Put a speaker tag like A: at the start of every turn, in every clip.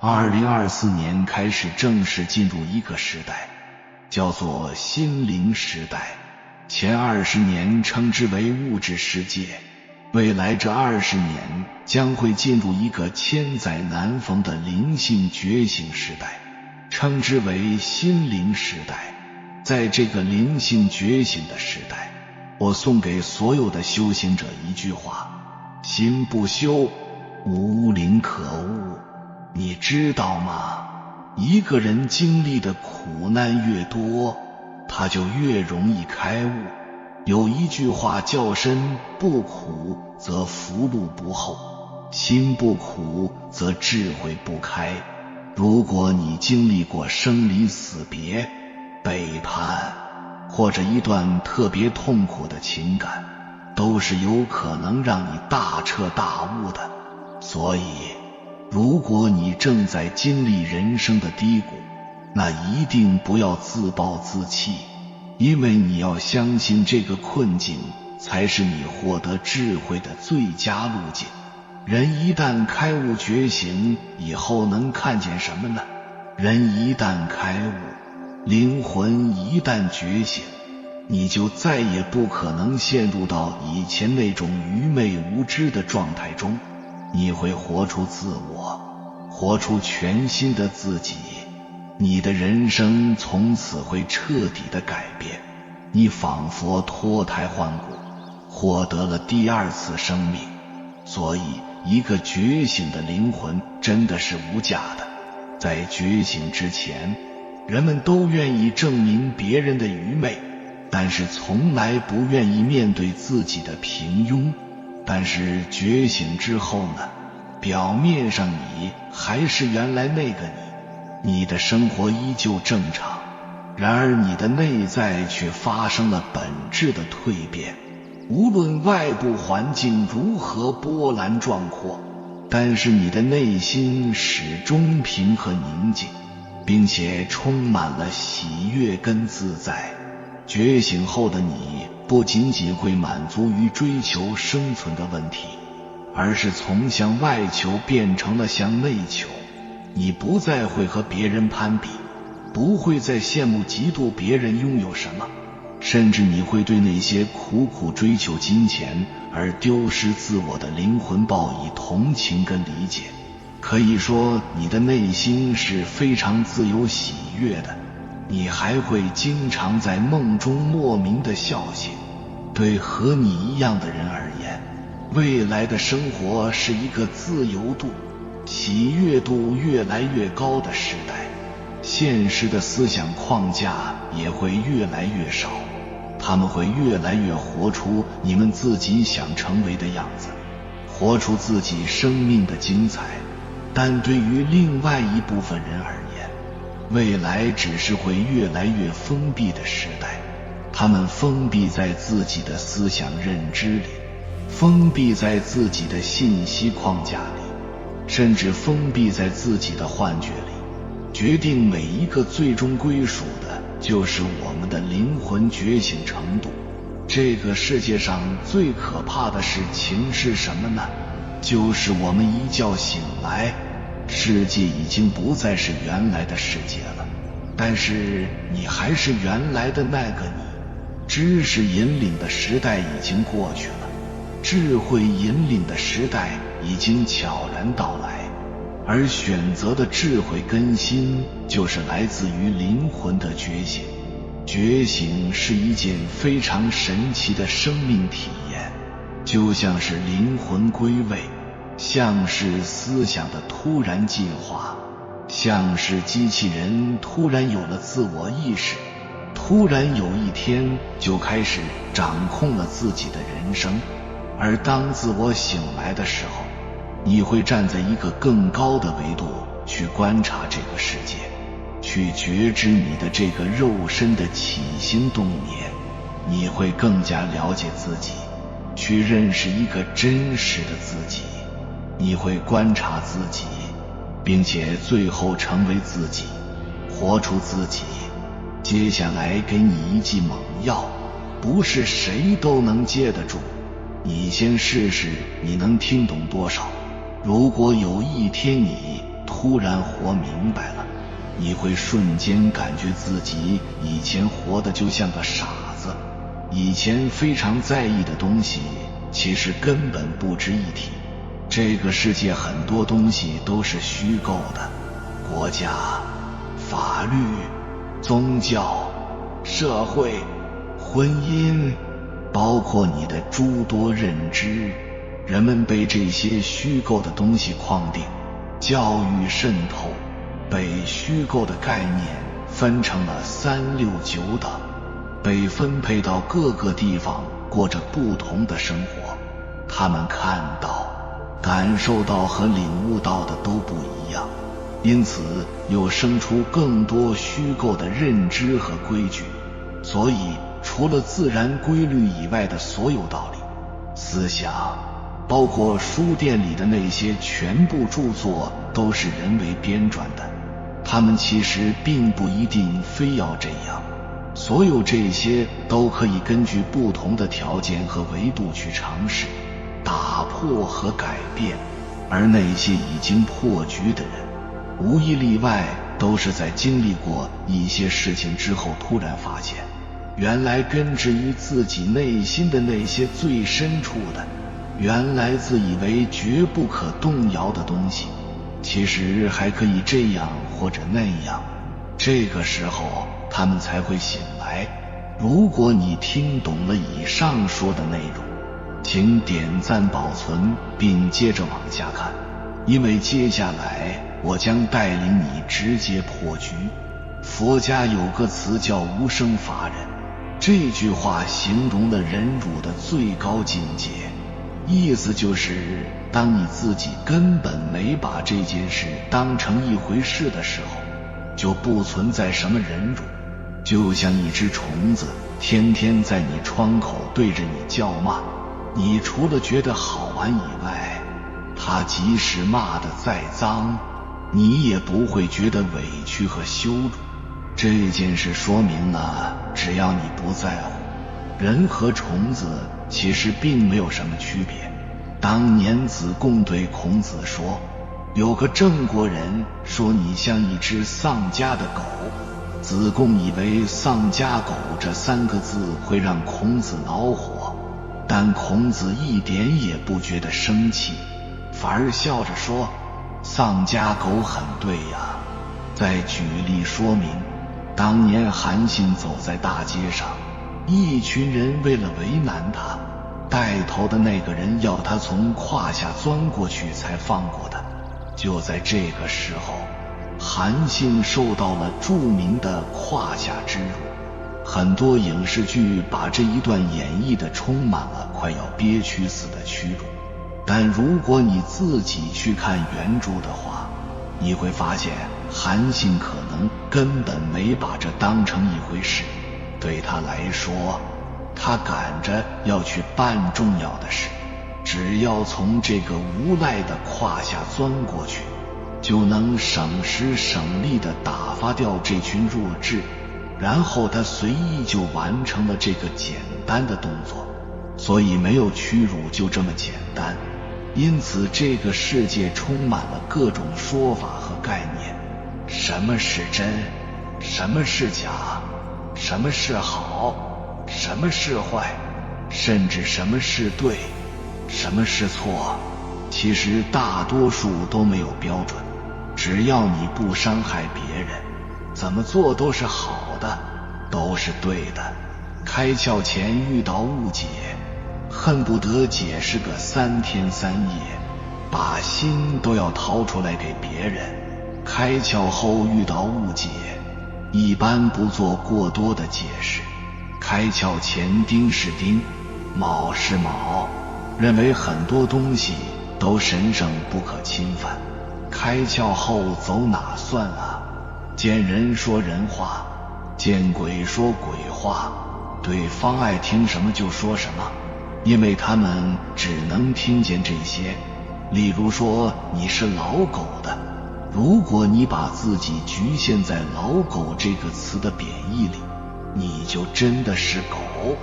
A: 2024年开始正式进入一个时代，叫做心灵时代。前20年称之为物质世界，未来这20年将会进入一个千载难逢的灵性觉醒时代，称之为心灵时代。在这个灵性觉醒的时代，我送给所有的修行者一句话：心不修，无灵可悟。你知道吗？一个人经历的苦难越多，他就越容易开悟。有一句话叫身不苦则福禄不厚，心不苦则智慧不开。如果你经历过生离死别、背叛，或者一段特别痛苦的情感，都是有可能让你大彻大悟的。所以如果你正在经历人生的低谷，那一定不要自暴自弃，因为你要相信这个困境才是你获得智慧的最佳路径。人一旦开悟觉醒以后能看见什么呢？人一旦开悟，灵魂一旦觉醒，你就再也不可能陷入到以前那种愚昧无知的状态中，你会活出自我，活出全新的自己。你的人生从此会彻底的改变，你仿佛脱胎换骨，获得了第二次生命。所以一个觉醒的灵魂真的是无价的。在觉醒之前，人们都愿意证明别人的愚昧，但是从来不愿意面对自己的平庸。但是觉醒之后呢？表面上你还是原来那个你的生活依旧正常，然而你的内在却发生了本质的蜕变。无论外部环境如何波澜壮阔，但是你的内心始终平和宁静，并且充满了喜悦跟自在。觉醒后的你不仅仅会满足于追求生存的问题，而是从向外求变成了向内求。你不再会和别人攀比，不会再羡慕嫉妒别人拥有什么，甚至你会对那些苦苦追求金钱而丢失自我的灵魂报以同情跟理解。可以说你的内心是非常自由喜悦的，你还会经常在梦中莫名的笑醒。对和你一样的人而言，未来的生活是一个自由度、喜悦度越来越高的时代，现实的思想框架也会越来越少，他们会越来越活出你们自己想成为的样子，活出自己生命的精彩。但对于另外一部分人而言，未来只是会越来越封闭的时代，他们封闭在自己的思想认知里，封闭在自己的信息框架里，甚至封闭在自己的幻觉里。决定每一个最终归属的就是我们的灵魂觉醒程度。这个世界上最可怕的事情是什么呢？就是我们一觉醒来，世界已经不再是原来的世界了，但是你还是原来的那个你。知识引领的时代已经过去了，智慧引领的时代已经悄然到来，而选择的智慧更新就是来自于灵魂的觉醒。觉醒是一件非常神奇的生命体验，就像是灵魂归位，像是思想的突然进化，像是机器人突然有了自我意识，突然有一天就开始掌控了自己的人生。而当自我醒来的时候，你会站在一个更高的维度去观察这个世界，去觉知你的这个肉身的起心动念。你会更加了解自己，去认识一个真实的自己。你会观察自己，并且最后成为自己，活出自己。接下来给你一剂猛药，不是谁都能接得住，你先试试你能听懂多少。如果有一天你突突然活明白了，你会瞬间感觉自己以前活得就像个傻子，以前非常在意的东西其实根本不值一提。这个世界很多东西都是虚构的，国家、法律、宗教、社会、婚姻，包括你的诸多认知，人们被这些虚构的东西框定，教育渗透，被虚构的概念分成了3、6、9等，被分配到各个地方，过着不同的生活。他们看到、感受到和领悟到的都不一样，因此又生出更多虚构的认知和规矩。所以除了自然规律以外的所有道理、思想，包括书店里的那些全部著作，都是人为编撰的。他们其实并不一定非要这样，所有这些都可以根据不同的条件和维度去尝试、打破和改变。而那些已经破局的人，无一例外都是在经历过一些事情之后，突然发现原来根植于自己内心的那些最深处的，原来自以为绝不可动摇的东西，其实还可以这样或者那样。这个时候他们才会醒来。如果你听懂了以上说的内容，请点赞保存并接着往下看，因为接下来我将带领你直接破局。佛家有个词叫无生法忍，这句话形容了忍辱的最高境界，意思就是当你自己根本没把这件事当成一回事的时候，就不存在什么忍辱。就像一只虫子天天在你窗口对着你叫骂，你除了觉得好玩以外，它即使骂得再脏，你也不会觉得委屈和羞辱。这件事说明了，只要你不在乎，人和虫子其实并没有什么区别。当年子贡对孔子说，有个郑国人说你像一只丧家的狗。子贡以为丧家狗这3个字会让孔子恼火，但孔子一点也不觉得生气，反而笑着说，丧家狗很对呀。再举例说明，当年韩信走在大街上，一群人为了为难他，带头的那个人要他从胯下钻过去才放过他。就在这个时候，韩信受到了著名的胯下之辱。很多影视剧把这一段演绎的充满了快要憋屈死的屈辱，但如果你自己去看原著的话，你会发现韩信可能根本没把这当成一回事。对他来说，他赶着要去办重要的事，只要从这个无赖的胯下钻过去，就能省时省力地打发掉这群弱智，然后他随意就完成了这个简单的动作。所以没有屈辱就这么简单。因此这个世界充满了各种说法和概念，什么是真，什么是假，什么是好，什么是坏，甚至什么是对，什么是错。其实大多数都没有标准，只要你不伤害别人，怎么做都是好的，都是对的。开窍前遇到误解，恨不得解释个3天3夜，把心都要掏出来给别人。开窍后遇到误解，一般不做过多的解释。开窍前丁是丁，卯是卯，认为很多东西都神圣不可侵犯。开窍后走哪算啊？见人说人话，见鬼说鬼话，对方爱听什么就说什么，因为他们只能听见这些。例如说你是老狗的，如果你把自己局限在老狗这个词的贬义里，你就真的是狗，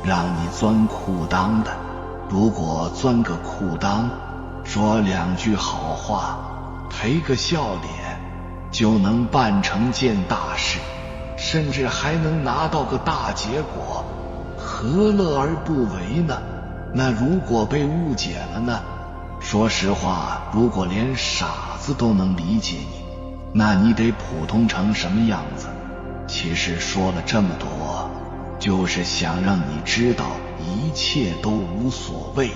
A: 让你钻裤裆的。如果钻个裤裆，说2句好话，赔个笑脸就能办成件大事，甚至还能拿到个大结果，何乐而不为呢？那如果被误解了呢？说实话，如果连傻子都能理解你，那你得普通成什么样子？其实说了这么多，就是想让你知道一切都无所谓，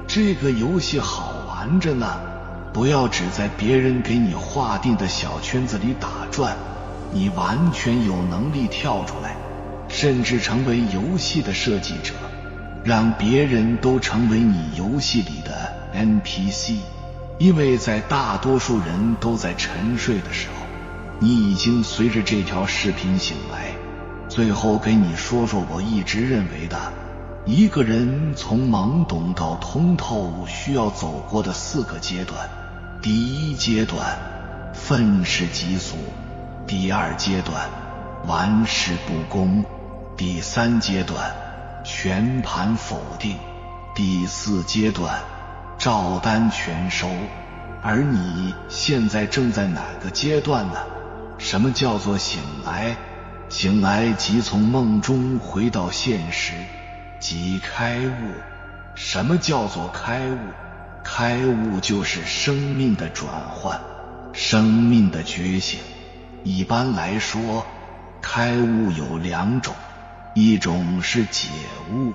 A: 这个游戏好玩着呢，不要只在别人给你划定的小圈子里打转，你完全有能力跳出来，甚至成为游戏的设计者，让别人都成为你游戏里的 NPC。 因为在大多数人都在沉睡的时候，你已经随着这条视频醒来。最后给你说说我一直认为的，一个人从懵懂到通透需要走过的4个阶段。第一阶段，愤世嫉俗；第二阶段，玩世不恭；第3阶段，全盘否定；第4阶段，照单全收。而你现在正在哪个阶段呢？什么叫做醒来？醒来即从梦中回到现实，即开悟。什么叫做开悟？开悟就是生命的转换，生命的觉醒。一般来说，开悟有2种，一种是解悟，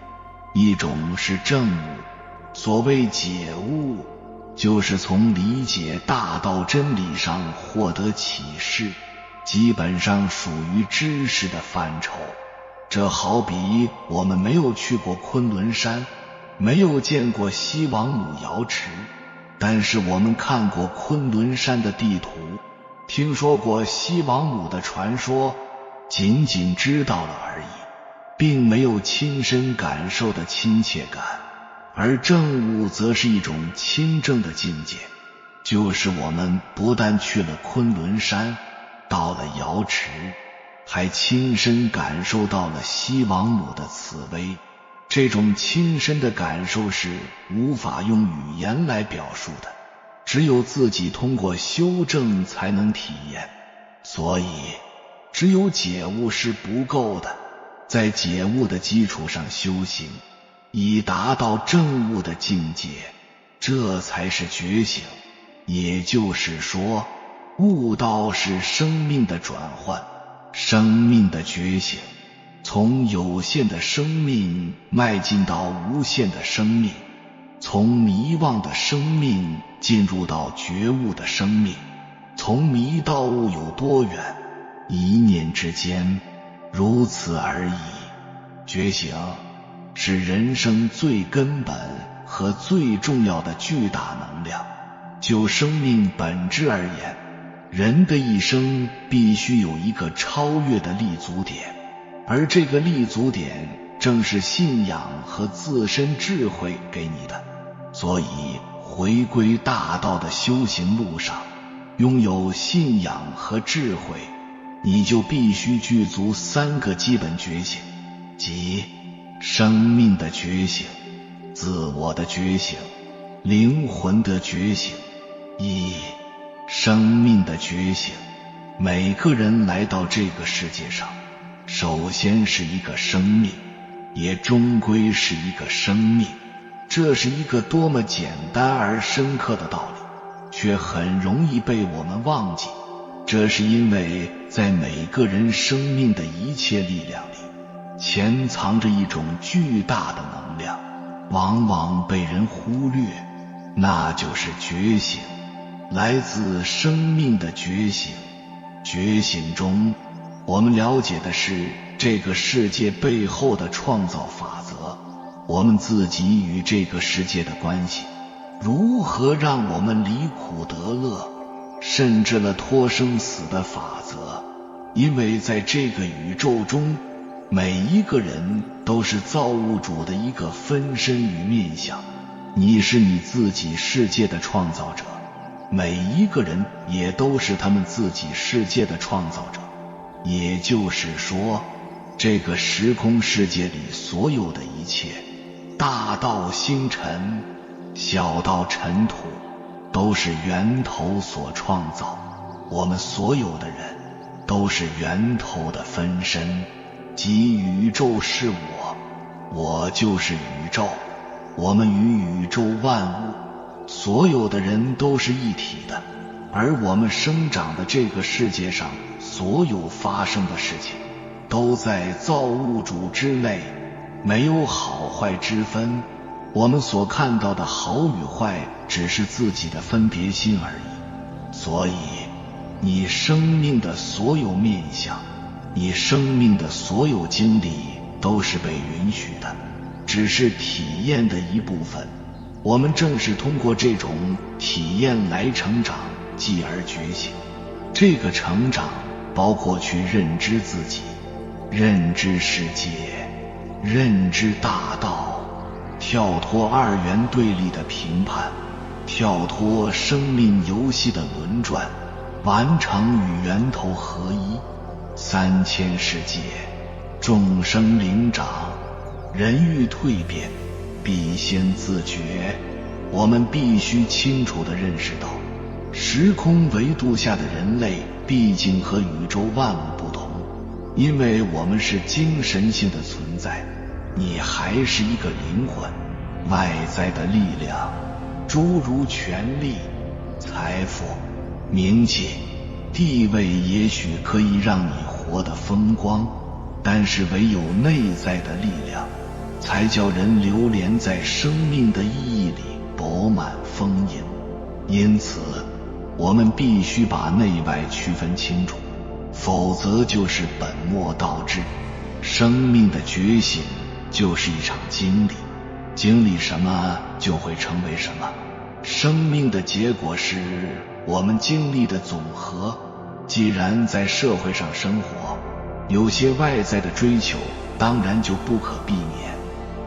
A: 一种是证悟。所谓解悟，就是从理解大道真理上获得启示，基本上属于知识的范畴。这好比我们没有去过昆仑山，没有见过西王母瑶池，但是我们看过昆仑山的地图，听说过西王母的传说，仅仅知道了而已，并没有亲身感受的亲切感。而证悟则是一种亲证的境界，就是我们不但去了昆仑山，到了瑶池，还亲身感受到了西王母的慈悲。这种亲身的感受是无法用语言来表述的，只有自己通过修正才能体验。所以只有解悟是不够的，在解悟的基础上修行，以达到证悟的境界，这才是觉醒。也就是说，悟道是生命的转换，生命的觉醒，从有限的生命迈进到无限的生命，从迷惘的生命进入到觉悟的生命。从迷到悟有多远？一念之间，如此而已。觉醒是人生最根本和最重要的巨大能量。就生命本质而言，人的一生必须有一个超越的立足点，而这个立足点正是信仰和自身智慧给你的。所以回归大道的修行路上，拥有信仰和智慧，你就必须具足3个基本觉醒，即生命的觉醒、自我的觉醒、灵魂的觉醒。生命的觉醒。每个人来到这个世界上，首先是一个生命，也终归是一个生命。这是一个多么简单而深刻的道理，却很容易被我们忘记。这是因为在每个人生命的一切力量里，潜藏着一种巨大的能量，往往被人忽略，那就是觉醒，来自生命的觉醒。觉醒中，我们了解的是这个世界背后的创造法则，我们自己与这个世界的关系，如何让我们离苦得乐，甚至了脱生死的法则。因为在这个宇宙中，每一个人都是造物主的一个分身与面相，你是你自己世界的创造者，每一个人也都是他们自己世界的创造者。也就是说，这个时空世界里所有的一切，大到星辰，小到尘土，都是源头所创造，我们所有的人都是源头的分身，即宇宙是我，我就是宇宙，我们与宇宙万物，所有的人都是一体的，而我们生长的这个世界上所有发生的事情都在造物主之内，没有好坏之分，我们所看到的好与坏只是自己的分别心而已。所以你生命的所有面向，你生命的所有经历都是被允许的，只是体验的一部分，我们正是通过这种体验来成长，继而觉醒。这个成长包括去认知自己，认知世界，认知大道，跳脱二元对立的评判，跳脱生命游戏的轮转，完成与源头合一。3000世界，众生灵长，人欲蜕变，必先自觉。我们必须清楚地认识到，时空维度下的人类毕竟和宇宙万物不同，因为我们是精神性的存在，你还是一个灵魂。外在的力量，诸如权力、财富、名气、地位，也许可以让你活得风光，但是唯有内在的力量，才叫人流连在生命的意义里饱满丰盈。因此我们必须把内外区分清楚，否则就是本末倒置。生命的觉醒就是一场经历，经历什么就会成为什么。生命的结果是我们经历的总和。既然在社会上生活，有些外在的追求当然就不可避免，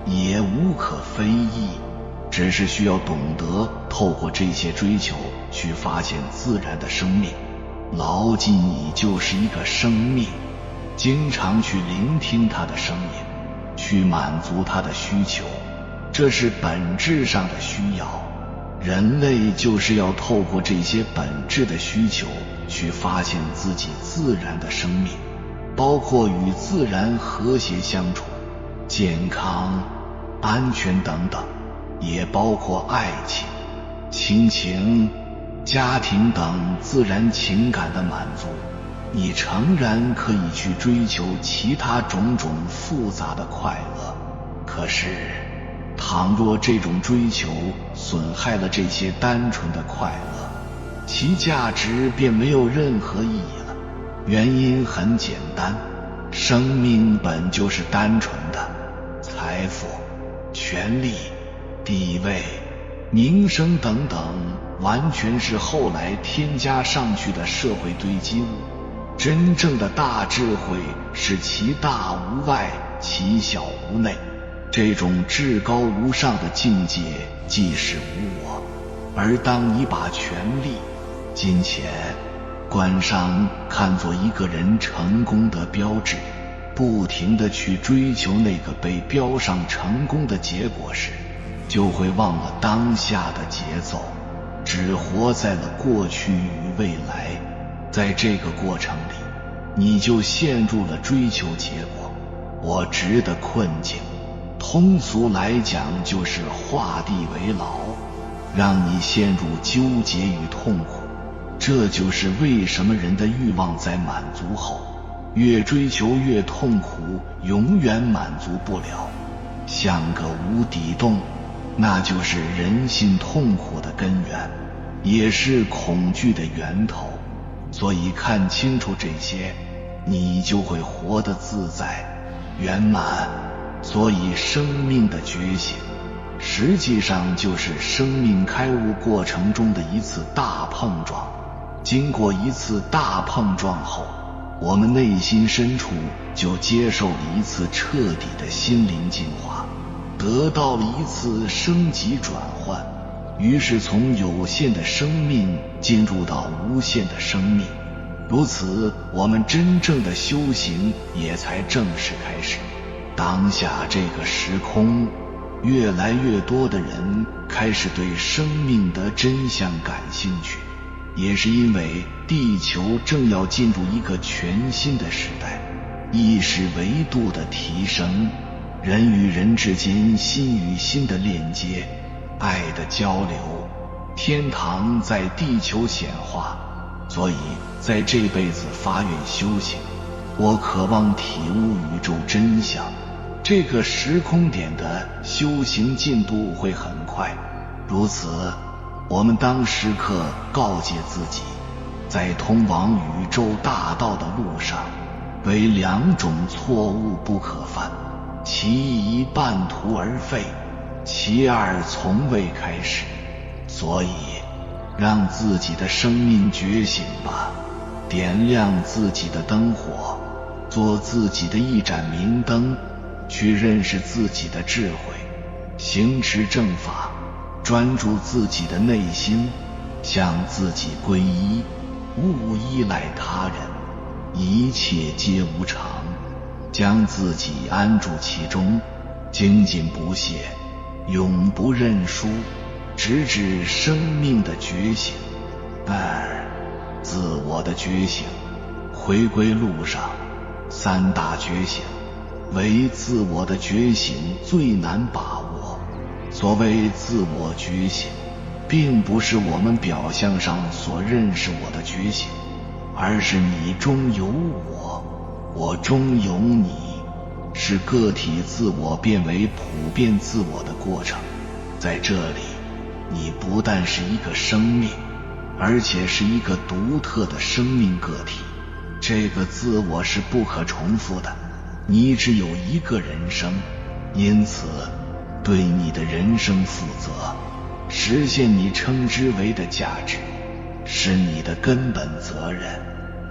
A: 也无可非议，只是需要懂得透过这些追求去发现自然的生命。牢记你就是一个生命，经常去聆听它的声音，去满足它的需求，这是本质上的需要。人类就是要透过这些本质的需求去发现自己自然的生命，包括与自然和谐相处、健康、安全等等，也包括爱情、亲情、家庭等自然情感的满足。你诚然可以去追求其他种种复杂的快乐，可是倘若这种追求损害了这些单纯的快乐，其价值便没有任何意义了。原因很简单，生命本就是单纯的，财富、权力、地位、名声等等完全是后来添加上去的社会堆积物。真正的大智慧是其大无外，其小无内。这种至高无上的境界即是无我。而当你把权力、金钱、官商看作一个人成功的标志，不停地去追求那个被标上成功的结果时，就会忘了当下的节奏，只活在了过去与未来。在这个过程里，你就陷入了追求结果我值的困境。通俗来讲，就是画地为牢，让你陷入纠结与痛苦。这就是为什么人的欲望在满足后，越追求越痛苦，永远满足不了，像个无底洞。那就是人性痛苦的根源，也是恐惧的源头。所以看清楚这些，你就会活得自在、圆满。所以生命的觉醒，实际上就是生命开悟过程中的一次大碰撞。经过一次大碰撞后，我们内心深处就接受了一次彻底的心灵进化，得到了一次升级转换，于是从有限的生命进入到无限的生命。如此，我们真正的修行也才正式开始。当下这个时空，越来越多的人开始对生命的真相感兴趣，也是因为地球正要进入一个全新的时代，意识维度的提升，人与人之间心与心的链接，爱的交流，天堂在地球显化。所以在这辈子发愿修行，我渴望体悟宇宙真相。这个时空点的修行进度会很快，如此我们当时刻告诫自己，在通往宇宙大道的路上，唯2种错误不可犯，其一半途而废，其二从未开始。所以让自己的生命觉醒吧，点亮自己的灯火，做自己的一盏明灯，去认识自己的智慧，行持正法，专注自己的内心，向自己皈依，勿依赖他人，一切皆无常，将自己安住其中，精进不懈，永不认输，直至生命的觉醒。2. 自我的觉醒，回归路上3大觉醒，唯自我的觉醒最难把握。所谓自我觉醒，并不是我们表象上所认识我的觉醒，而是你中有我，我中有你，是个体自我变为普遍自我的过程。在这里，你不但是一个生命，而且是一个独特的生命个体。这个自我是不可重复的，你只有一个人生，因此对你的人生负责，实现你称之为的价值，是你的根本责任。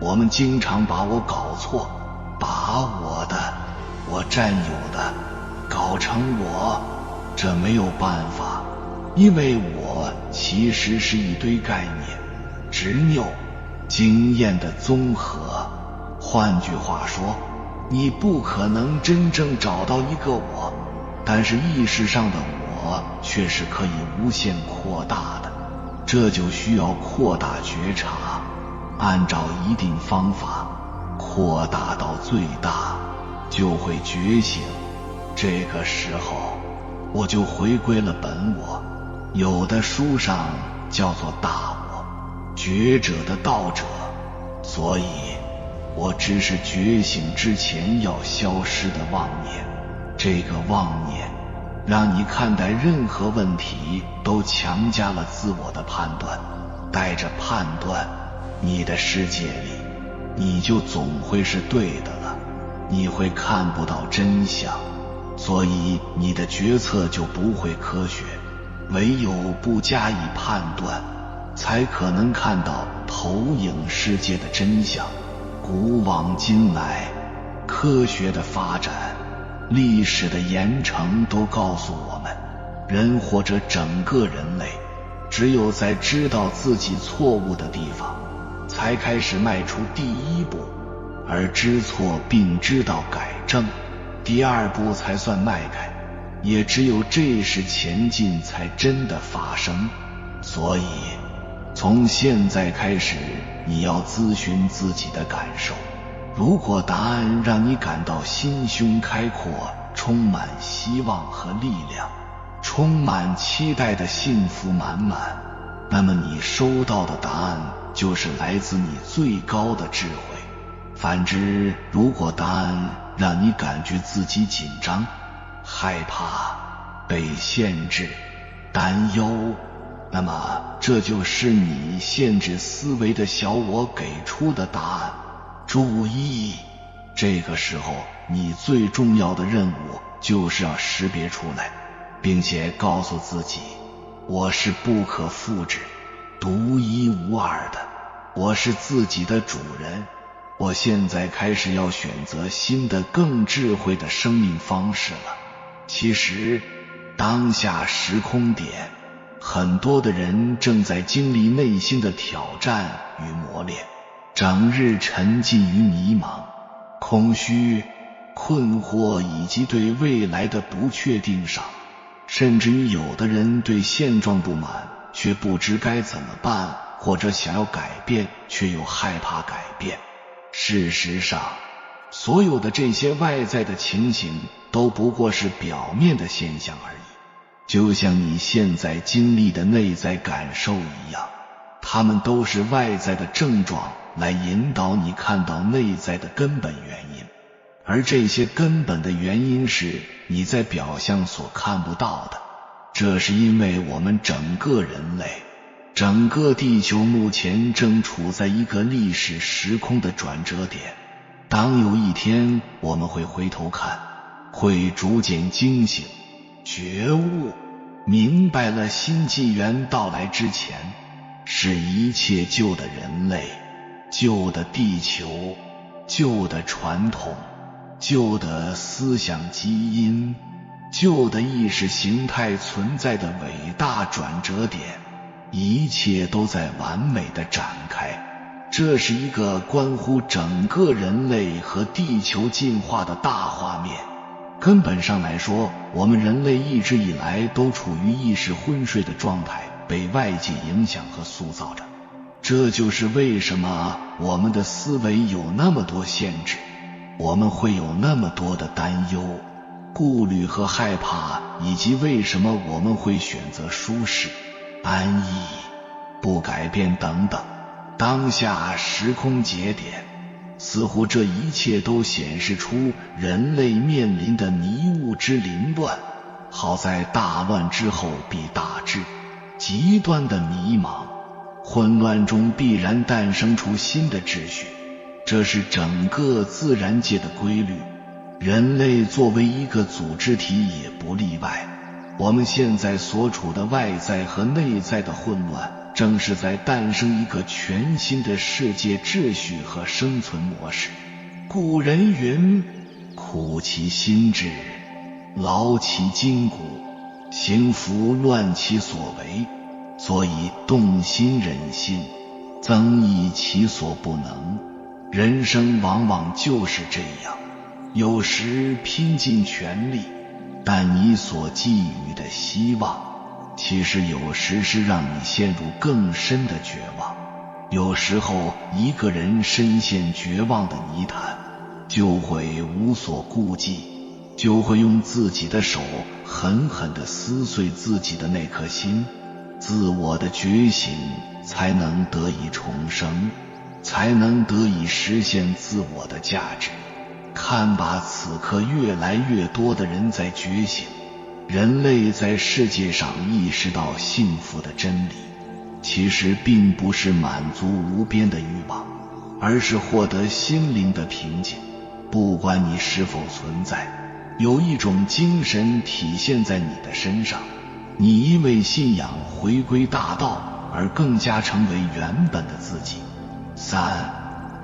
A: 我们经常把我搞错，把我的，我占有的搞成我，这没有办法，因为我其实是一堆概念、执拗、经验的综合。换句话说，你不可能真正找到一个我，但是意识上的我却是可以无限扩大的，这就需要扩大觉察，按照一定方法扩大到最大，就会觉醒。这个时候我就回归了本我，有的书上叫做大我，觉者的道者。所以我只是觉醒之前要消失的妄念，这个妄念让你看待任何问题都强加了自我的判断，带着判断，你的世界里你就总会是对的了，你会看不到真相，所以你的决策就不会科学。唯有不加以判断，才可能看到投影世界的真相。古往今来，科学的发展，历史的严惩都告诉我们，人或者整个人类，只有在知道自己错误的地方，才开始迈出第一步，而知错并知道改正，第2步才算迈开，也只有这时前进才真的发生。所以从现在开始，你要咨询自己的感受，如果答案让你感到心胸开阔，充满希望和力量，充满期待的幸福满满，那么你收到的答案就是来自你最高的智慧。反之，如果答案让你感觉自己紧张、害怕、被限制、担忧，那么这就是你限制思维的小我给出的答案。注意，这个时候你最重要的任务就是要识别出来，并且告诉自己，我是不可复制、独一无二的，我是自己的主人。我现在开始要选择新的更智慧的生命方式了。其实当下时空点，很多的人正在经历内心的挑战与磨练，整日沉浸于迷茫、空虚、困惑以及对未来的不确定上，甚至于有的人对现状不满，却不知该怎么办，或者想要改变，却又害怕改变。事实上，所有的这些外在的情形都不过是表面的现象而已，就像你现在经历的内在感受一样，它们都是外在的症状，来引导你看到内在的根本原因。而这些根本的原因是你在表象所看不到的。这是因为我们整个人类，整个地球目前正处在一个历史时空的转折点。当有一天我们会回头看，会逐渐惊醒、觉悟，明白了新纪元到来之前，是一切旧的人类、旧的地球、旧的传统、旧的思想基因、旧的意识形态存在的伟大转折点，一切都在完美的展开。这是一个关乎整个人类和地球进化的大画面。根本上来说，我们人类一直以来都处于意识昏睡的状态，被外界影响和塑造着。这就是为什么我们的思维有那么多限制，我们会有那么多的担忧、顾虑和害怕，以及为什么我们会选择舒适、安逸、不改变等等。当下时空节点，似乎这一切都显示出人类面临的迷雾之凌乱，好在大乱之后必大治。极端的迷茫、混乱中必然诞生出新的秩序，这是整个自然界的规律，人类作为一个组织体也不例外。我们现在所处的外在和内在的混乱，正是在诞生一个全新的世界秩序和生存模式。古人云：苦其心志，劳其筋骨，行拂乱其所为，所以动心忍性，增益其所不能。人生往往就是这样，有时拼尽全力，但你所寄予的希望，其实有时是让你陷入更深的绝望。有时候一个人深陷绝望的泥潭，就会无所顾忌，就会用自己的手狠狠地撕碎自己的那颗心。自我的觉醒才能得以重生，才能得以实现自我的价值。看吧，此刻越来越多的人在觉醒，人类在世界上意识到幸福的真理，其实并不是满足无边的欲望，而是获得心灵的平静。不管你是否存在，有一种精神体现在你的身上，你因为信仰回归大道而更加成为原本的自己。3.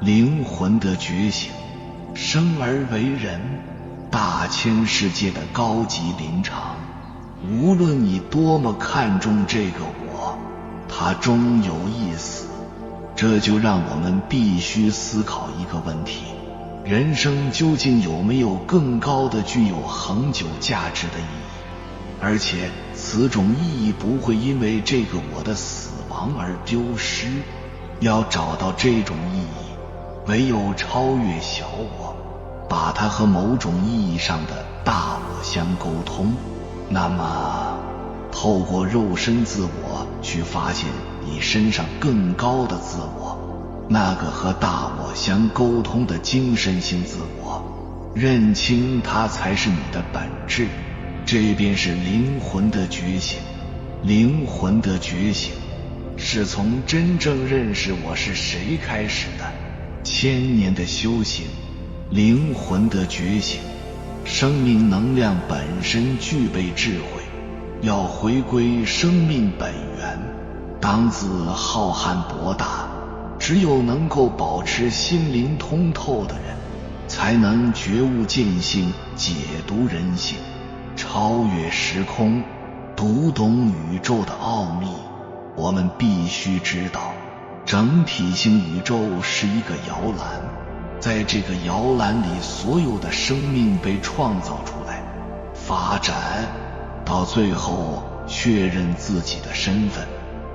A: 灵魂的觉醒。生而为人，大千世界的高级临场，无论你多么看重这个我，它终有一死。这就让我们必须思考一个问题：人生究竟有没有更高的具有恒久价值的意义？而且此种意义不会因为这个我的死亡而丢失。要找到这种意义，唯有超越小我，把它和某种意义上的大我相沟通。那么透过肉身自我去发现你身上更高的自我，那个和大我相沟通的精神性自我，认清它才是你的本质。这便是灵魂的觉醒。灵魂的觉醒是从真正认识我是谁开始的，千年的修行。灵魂的觉醒，生命能量本身具备智慧，要回归生命本源。当自浩瀚博大，只有能够保持心灵通透的人，才能觉悟见性，解读人性，超越时空，读懂宇宙的奥秘。我们必须知道，整体性宇宙是一个摇篮，在这个摇篮里，所有的生命被创造出来、发展、到最后确认自己的身份，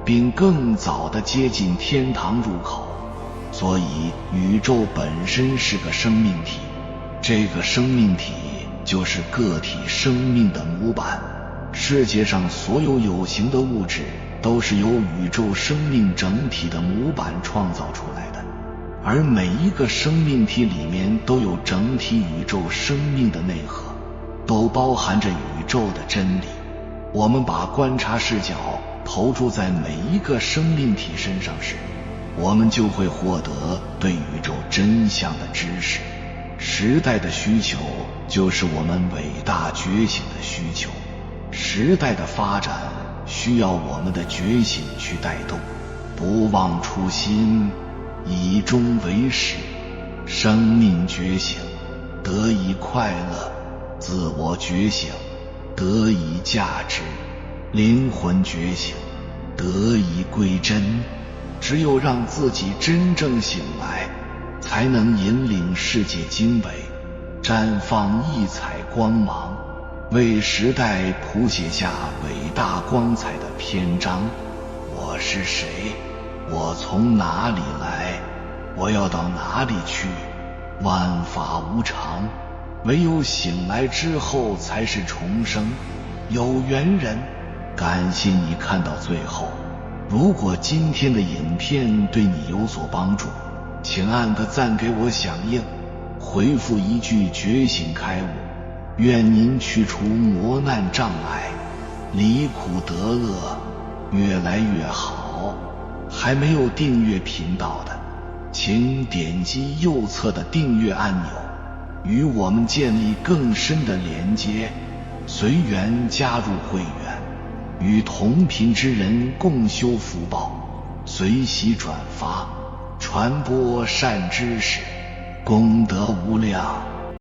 A: 并更早地接近天堂入口。所以宇宙本身是个生命体，这个生命体就是个体生命的模板。世界上所有有形的物质都是由宇宙生命整体的模板创造出来的，而每一个生命体里面都有整体宇宙生命的内核，都包含着宇宙的真理。我们把观察视角投注在每一个生命体身上时，我们就会获得对宇宙真相的知识。时代的需求就是我们伟大觉醒的需求，时代的发展需要我们的觉醒去带动。不忘初心，以终为始。生命觉醒，得以快乐；自我觉醒，得以价值；灵魂觉醒，得以归真。只有让自己真正醒来，才能引领世界经纬，绽放异彩光芒，为时代谱写下伟大光彩的篇章。我是谁？我从哪里来？我要到哪里去？万法无常，唯有醒来之后才是重生。有缘人，感谢你看到最后。如果今天的影片对你有所帮助，请按个赞给我响应，回复一句觉醒开悟。愿您去除磨难障碍，离苦得乐，越来越好。还没有订阅频道的，请点击右侧的订阅按钮，与我们建立更深的连接。随缘加入会员，与同频之人共修福报，随喜转发，传播善知识，功德无量。